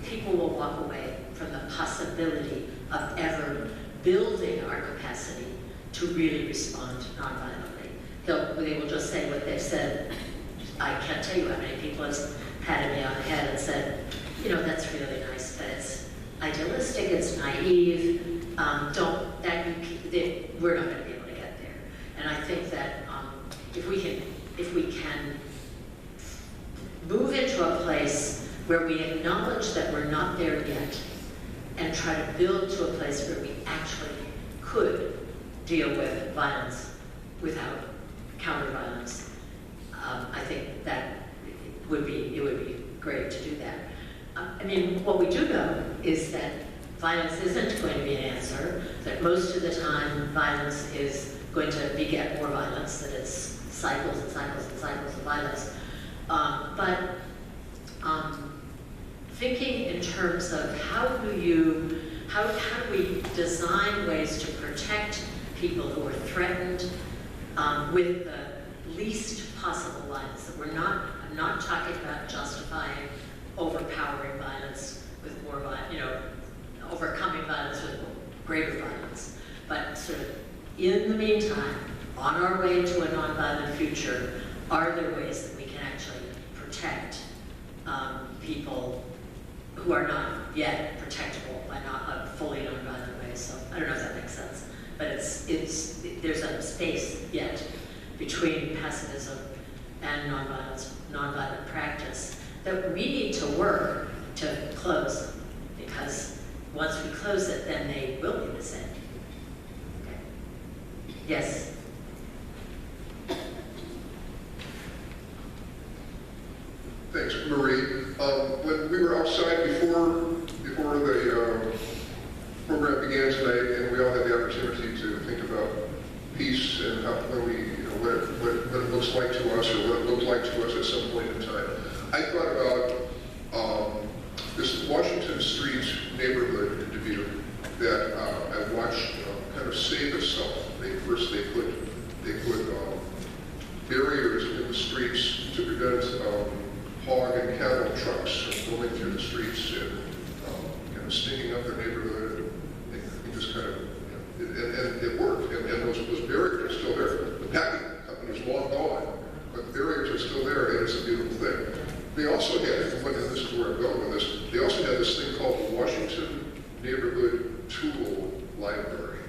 People will walk away from the possibility of ever building our capacity to really respond nonviolently. They will just say what they've said. I can't tell you how many people have patted me on the head and said, you know, that's really nice, but it's idealistic, it's naive, we're not going to be able to get there. And I think that if we can move into a place where we acknowledge that we're not there yet, and try to build to a place where we actually could deal with violence without counter-violence, I think that it would be great to do that. I mean, what we do know is that violence isn't going to be an answer, that most of the time violence is going to beget more violence, that it's cycles and cycles and cycles of violence. But thinking in terms of how do we design ways to protect people who are threatened with the least possible violence. That I'm not talking about justifying overpowering violence with more violence, overcoming violence with greater violence. But sort of in the meantime, on our way to a nonviolent future, are there ways that we can actually protect people who are not yet protectable by not fully nonviolent ways? So I don't know if that makes sense, but there's a space yet between pacifism and nonviolent practice that we need to work to close, because once we close it, then they will be the same. Okay. Yes. Thanks, Marie. When we were outside before the program began tonight, and we all had the opportunity to think about peace and how, what it looks like to us, or what it looked like to us at some point in time, I thought about this Washington Street neighborhood in Dubuque that I watched kind of save itself. They put barriers in the streets to prevent hog and cattle trucks from going through the streets and kind of sneaking up their neighborhood, and just kind of, and it worked. And those barriers are still there. The packing company's long gone, but the barriers are still there, and it's a beautiful thing. They also had, and this is where I'm going with this, they also had this thing called the Washington Neighborhood Tool Library.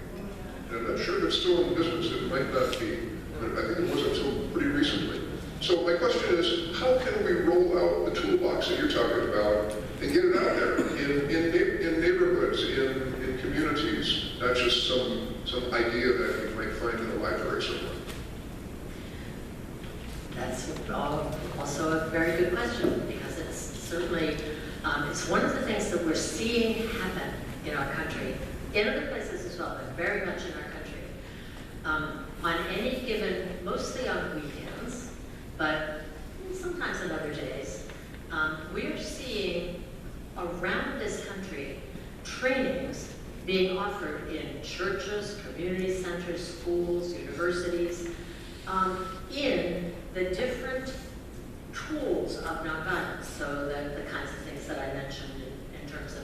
And I'm not sure if it's still in business. It might not be, but I think it was until pretty recently. So my question is, how can we roll out the toolbox that you're talking about and get it out there in neighborhoods, in communities, not just some idea that you might find in a library somewhere? That's also a very good question, because it's certainly It's one of the things that we're seeing happen in our country, in other places as well, but very much in our country. On any given, mostly on weekends, but sometimes on other days, we are seeing around this country trainings being offered in churches, community centers, schools, universities, in the different tools of nonviolence. So the kinds of things that I mentioned in terms of,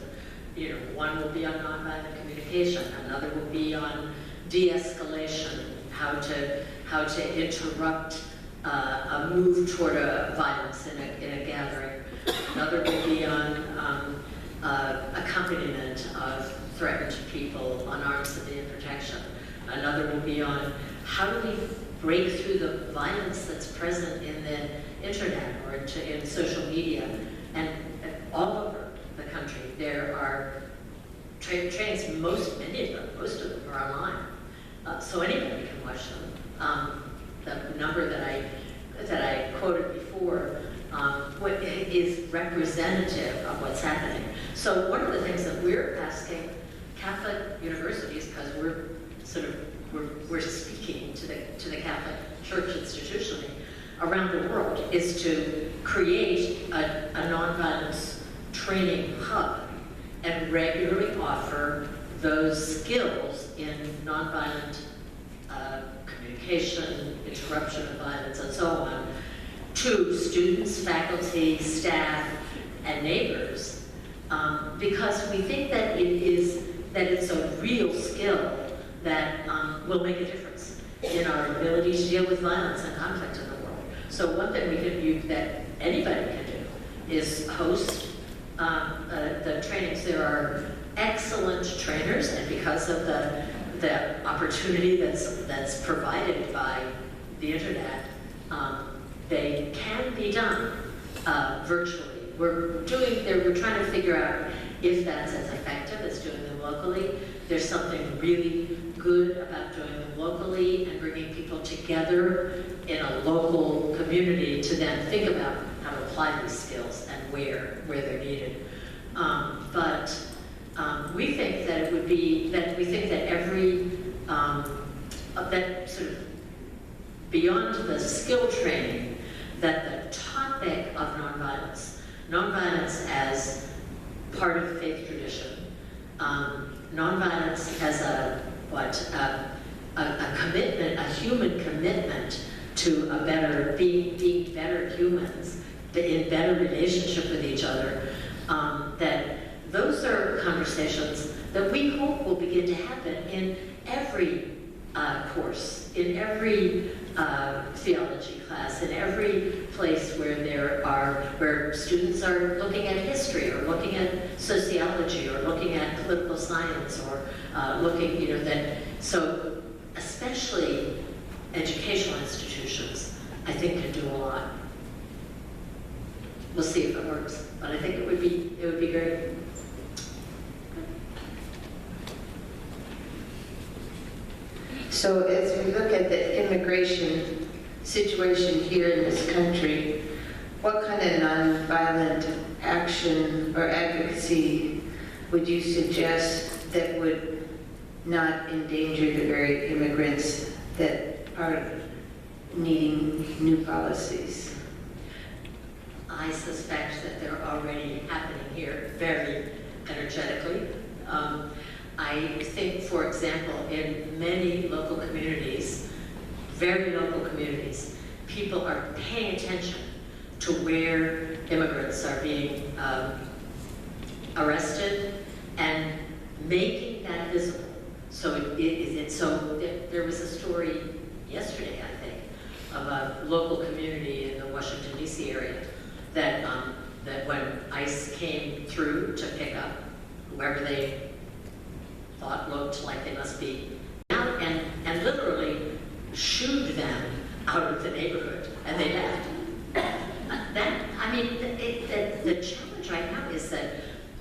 one will be on nonviolent communication, another will be on de-escalation, how to interrupt a move toward a violence in a gathering. Another will be on accompaniment of threatened people, on armed civilian protection. Another will be on how do we break through the violence that's present in the internet or in social media. And all over the country, there are trainings, many of them are online. So anybody can watch them. The number that I quoted before is representative of what's happening. So one of the things that we're asking Catholic universities, because we're speaking to the Catholic Church institutionally around the world, is to create a nonviolence training hub and regularly offer those skills in nonviolent communication, interruption of violence, and so on, to students, faculty, staff, and neighbors, because we think that it's a real skill that will make a difference in our ability to deal with violence and conflict in the world. So one thing that anybody can do is host the trainings. There are excellent trainers, and because of the opportunity that's provided by the internet, they can be done virtually. We're trying to figure out if that's as effective as doing them locally. There's something really good about doing them locally and bringing people together in a local community to then think about how to apply these skills and where they're needed. But we think that every that sort of beyond the skill training, that the topic of nonviolence as part of faith tradition, nonviolence as a commitment, a human commitment to being better humans, in better relationship with each other, that those are conversations that we hope will begin to happen in every course, in every theology class, in every place where students are looking at history or looking at sociology or looking at political science or so especially educational institutions, I think, can do a lot. We'll see if it works, but I think it would be great. So as we look at the immigration situation here in this country, what kind of nonviolent action or advocacy would you suggest that would not endanger the very immigrants that are needing new policies? I suspect that they're already happening here very energetically. I think, for example, in many local communities, very local communities, people are paying attention to where immigrants are being arrested and making that visible. So there was a story yesterday, I think, of a local community in the Washington, D.C. area that when ICE came through to pick up whoever they thought looked like they must be out and literally shooed them out of the neighborhood, and they left. The challenge right now is that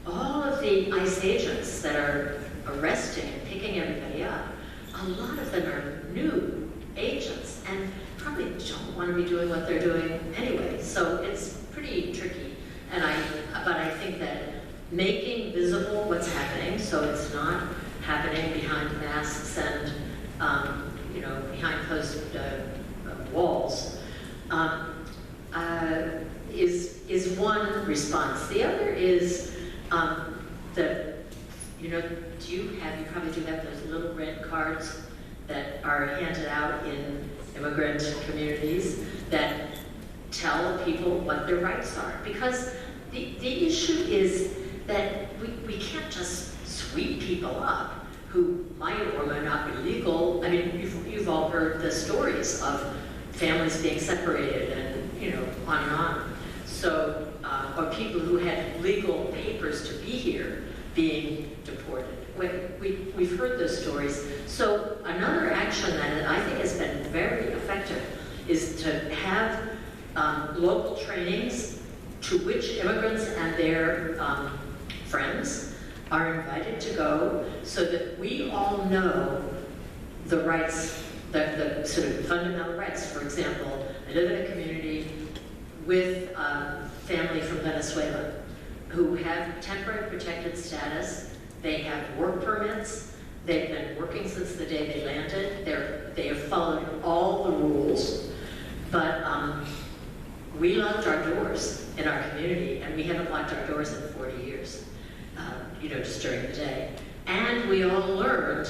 all of the ICE agents that are arresting and picking everybody up, a lot of them are new agents and probably don't want to be doing what they're doing anyway. So it's pretty tricky. But I think that making visible what's happening, so it's not happening behind masks and, behind closed walls, is one response. The other is you probably do have those little red cards that are handed out in immigrant communities that tell people what their rights are. Because the issue is that we can't just sweep people up who might or might not be legal. I mean, you've all heard the stories of families being separated and, on and on. So, or people who had legal papers to be here being deported. We've heard those stories. So another action that I think has been very effective is to have local trainings to which immigrants and their friends are invited to go, so that we all know the rights, the sort of fundamental rights. For example, I live in a community with a family from Venezuela who have temporary protected status. They have work permits. They've been working since the day they landed. They have followed all the rules, but we locked our doors in our community, and we haven't locked our doors in 40 years, just during the day. And we all learned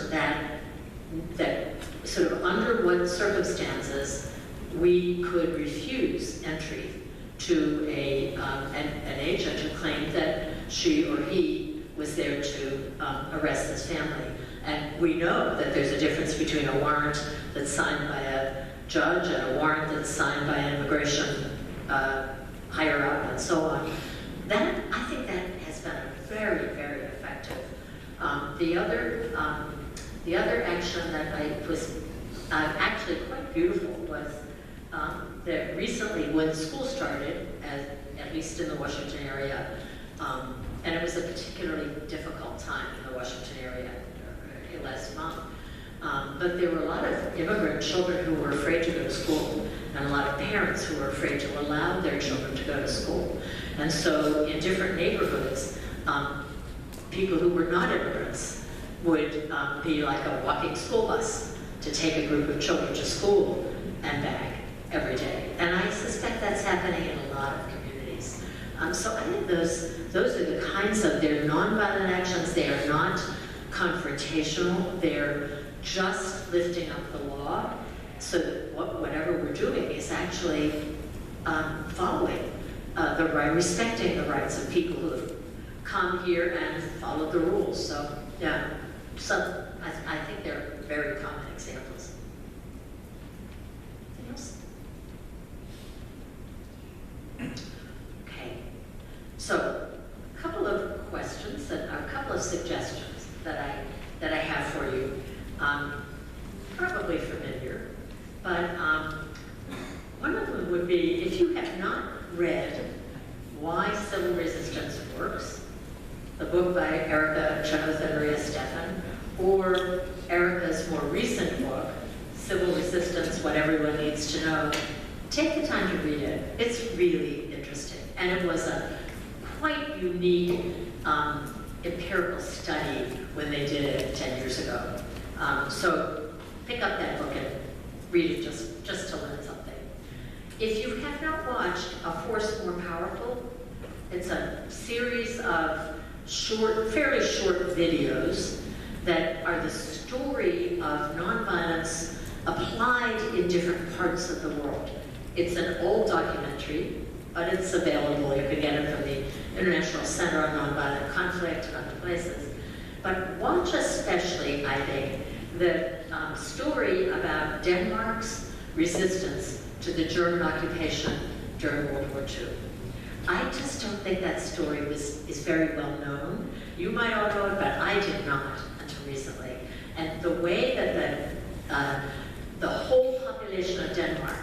that sort of under what circumstances we could refuse entry to an agent who claimed that she or he was there to arrest this family. And we know that there's a difference between a warrant that's signed by a judge and a warrant that's signed by an immigration higher up and so on. I think that has been very, very effective. The other action that was actually quite beautiful was that recently when school started, at least in the Washington area, and it was a particularly difficult time in the Washington area last month, but there were a lot of immigrant children who were afraid to go to school, and a lot of parents who were afraid to allow their children to go to school. And so in different neighborhoods, people who were not immigrants would be like a walking school bus to take a group of children to school and back every day. And I suspect that's happening in a lot of communities. So I think those are the kinds of, they're nonviolent actions. They are not confrontational. They're just lifting up the law so that whatever we're doing is actually following the right, respecting the rights of people who have come here and followed the rules. So yeah, I think they're very common examples. Anything else? Okay, so a couple of questions and a couple of suggestions that I have for you. Probably familiar, but one of them would be, if you have not read Why Civil Resistance Works, the book by Erica Jonathan Maria Stephan, or Erica's more recent book, Civil Resistance, What Everyone Needs to Know, take the time to read it. It's really interesting. And it was a quite unique empirical study when they did it 10 years ago. So pick up that book and read it just to learn something. If you have not watched A Force More Powerful, it's a series of fairly short videos that are the story of nonviolence applied in different parts of the world. It's an old documentary, but it's available. You can get it from the International Center on Nonviolent Conflict and other places. But watch especially, I think, the story about Denmark's resistance to the German occupation during World War II. I just don't think that story is very well known. You might all know it, but I did not until recently. And the way that the whole population of Denmark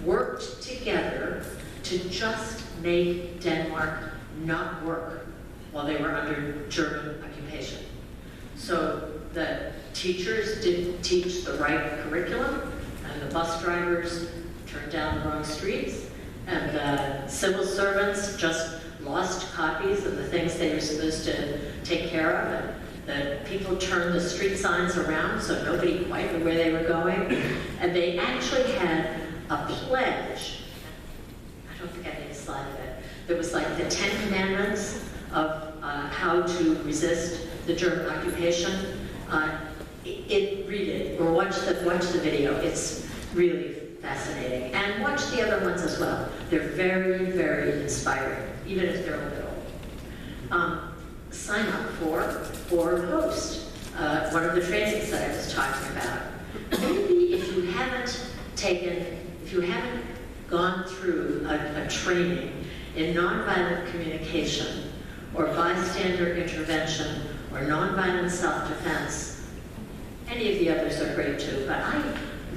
worked together to just make Denmark not work while they were under German occupation. So the teachers didn't teach the right curriculum, and the bus drivers turned down the wrong streets, and the civil servants just lost copies of the things they were supposed to take care of, and the people turned the street signs around so nobody quite knew where they were going. And they actually had a pledge. I don't think I made a slide of it. There was like the 10 Commandments of how to resist the German occupation. Read it or watch the video. It's really fascinating. And watch the other ones as well. They're very, very inspiring, even if they're a little old. Sign up for or host one of the trainings that I was talking about. Maybe if you haven't gone through a training in nonviolent communication or bystander intervention or nonviolent self-defense, any of the others are great too, but I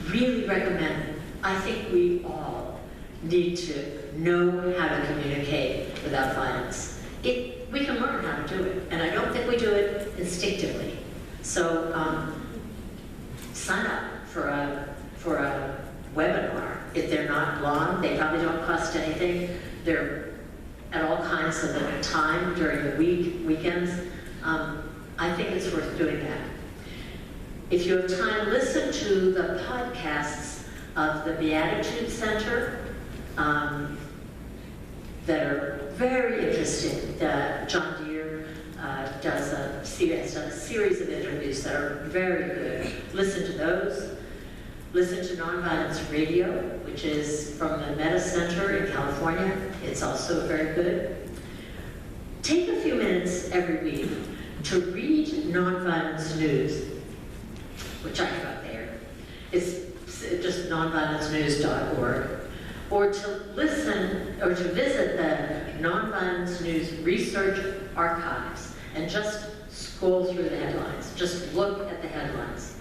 really recommend, I think we all need to know how to communicate without violence. We can learn how to do it, and I don't think we do it instinctively. So sign up for a webinar. If they're not long, they probably don't cost anything. They're at all kinds of time during the weekends. I think it's worth doing that. If you have time, listen to the podcasts of the Beatitude Center that are very interesting. John Deere has done a series of interviews that are very good. Listen to those. Listen to Nonviolence Radio, which is from the Meta Center in California. It's also very good. Take a few minutes every week to read Nonviolence News, which I got there. It's just nonviolencenews.org. Or to listen, or to visit the Nonviolence News Research Archives and just scroll through the headlines. Just look at the headlines.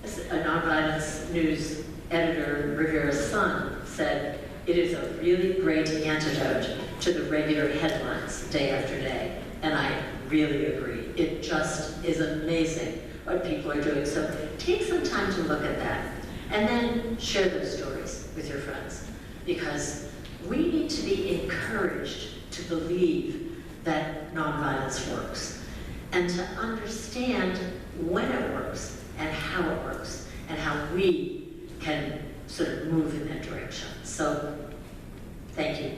A Nonviolence News editor, Rivera's son, said, "It is a really great antidote to the regular headlines day after day." And I really agree. It just is amazing what people are doing. So take some time to look at that. And then share those stories with your friends, because we need to be encouraged to believe that nonviolence works and to understand when it works and how it works and how we can sort of move in that direction. So, thank you.